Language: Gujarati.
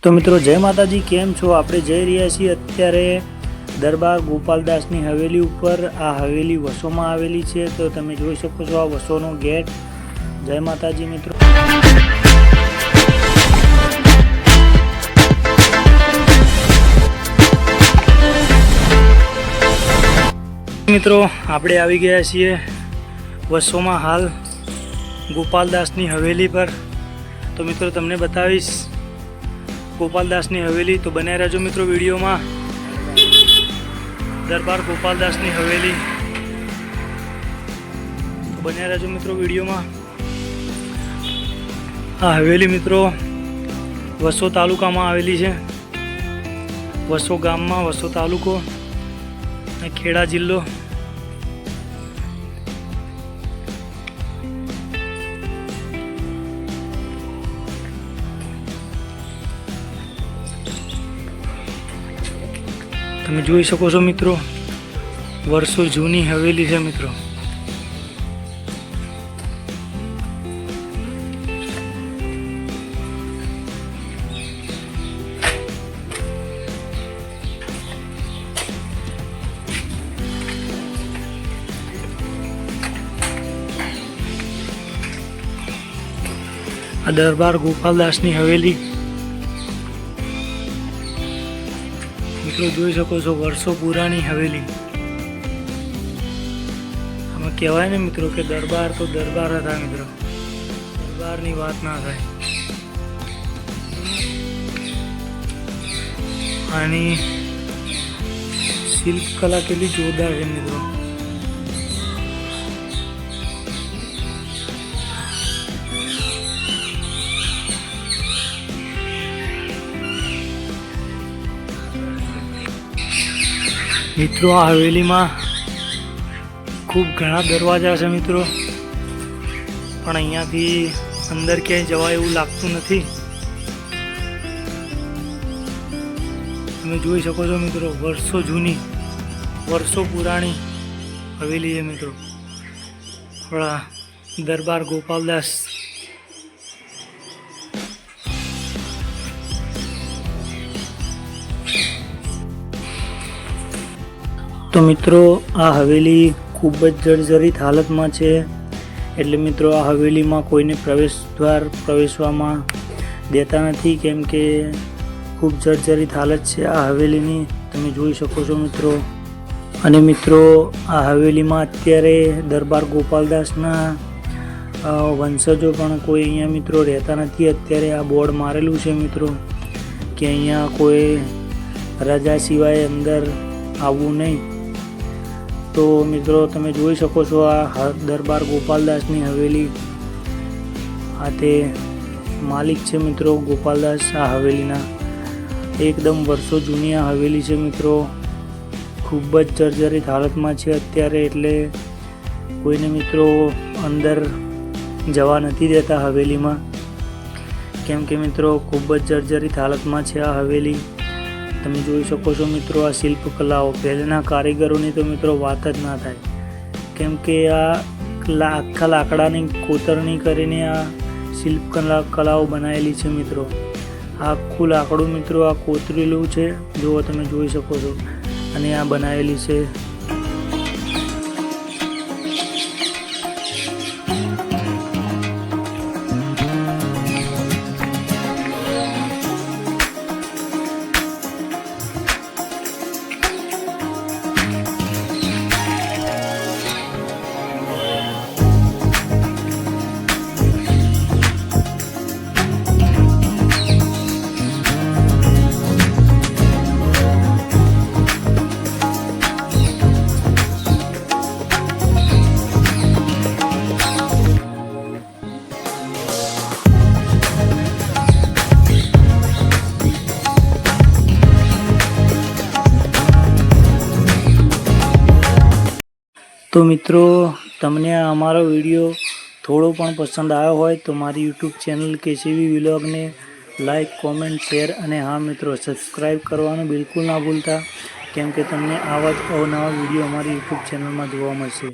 તો મિત્રો જય માતાજી, કેમ છો? આપણે જઈ રહ્યા છીએ અત્યારે દરબાર ગોપાલદાસની હવેલી ઉપર। આ હવેલી વસોમાં આવેલી છે, તો તમે જોઈ શકો છો આ વસોનો ગેટ। જય માતાજી મિત્રો। મિત્રો આપણે આવી ગયા છીએ વસોમાં હાલ ગોપાલદાસની હવેલી પર। તો મિત્રો તમને બતાવીશ ગોપાલદાસની હવેલી, તો બન્યા રહેજો મિત્રો વિડીયોમાં। દરબાર ગોપાલદાસની હવેલી, તો બન્યા રહેજો મિત્રો વિડીયોમાં। આ હવેલી મિત્રો વસો તાલુકામાં આવેલી છે, વસો ગામમાં, વસો તાલુકો અને ખેડા જિલ્લો। તમે જોઈ શકો છો મિત્રો, વર્ષો જૂની હવેલી છે મિત્રો। આ દરબાર ગોપાલદાસની હવેલી મિત્રો જોઈ શકો છો, વર્ષો પુરાણી હવેલી। આમાં કહેવાય ને મિત્રો કે દરબાર તો દરબાર હતા મિત્રો, દરબારની વાત ના થાય। આની શિલ્પ કલા કેટલી જોરદાર છે મિત્રો। મિત્રો આ હવેલીમાં ખૂબ ઘણા દરવાજા છે મિત્રો, પણ અહીંયાથી અંદર ક્યાંય જવાય એવું લાગતું નથી। તમે જોઈ શકો છો મિત્રો, વર્ષો જૂની, વર્ષો પુરાણી હવેલી છે મિત્રો, આપણા દરબાર ગોપાલદાસ। તો મિત્રો આ હવેલી ખૂબ જ જર્જરિત હાલતમાં છે, એટલે મિત્રો આ હવેલીમાં કોઈને પ્રવેશવામાં દેતા નથી, કેમ કે ખૂબ જર્જરિત હાલત છે આ હવેલીની, તમે જોઈ શકો છો મિત્રો। અને મિત્રો આ હવેલીમાં અત્યારે દરબાર ગોપાલદાસના વંશજો પણ કોઈ અહીંયા મિત્રો રહેતા નથી। અત્યારે આ બોર્ડ મારેલું છે મિત્રો કે અહીંયા કોઈ રજા સિવાય અંદર આવવું નહીં। તો મિત્રો તમે જોઈ શકો છો આ દરબાર ગોપાલદાસની હવેલી, આ તે માલિક છે મિત્રો ગોપાલદાસ આ હવેલીના। એકદમ વર્ષો જૂની આ હવેલી છે મિત્રો, ખૂબ જ જર્જરિત હાલતમાં છે અત્યારે, એટલે કોઈને મિત્રો અંદર જવા નથી દેતા હવેલીમાં, કેમ કે મિત્રો ખૂબ જ જર્જરિત હાલતમાં છે આ હવેલી। તમે જોઈ શકો છો મિત્રો આ શિલ્પકલાઓ, પહેલાંના કારીગરોની તો મિત્રો વાત જ ના થાય, કેમ કે આ આખા લાકડાની કોતરણી કરીને આ કલાઓ બનાવેલી છે મિત્રો। આખું લાકડું મિત્રો આ કોતરેલું છે, જુઓ તમે જોઈ શકો છો, અને આ બનાવેલી છે। તો મિત્રો તમને અમારો વિડીયો થોડો પણ પસંદ આવ્યો હોય તો મારી યુટ્યુબ ચેનલ કેસીવી વ્લોગને લાઈક, કોમેન્ટ, શેર અને હા મિત્રો સબસ્ક્રાઈબ કરવાનું બિલકુલ ના ભૂલતા, કેમ કે તમને આવા જ અવનવા વિડીયો અમારી યુટ્યુબ ચેનલમાં જોવા મળશે।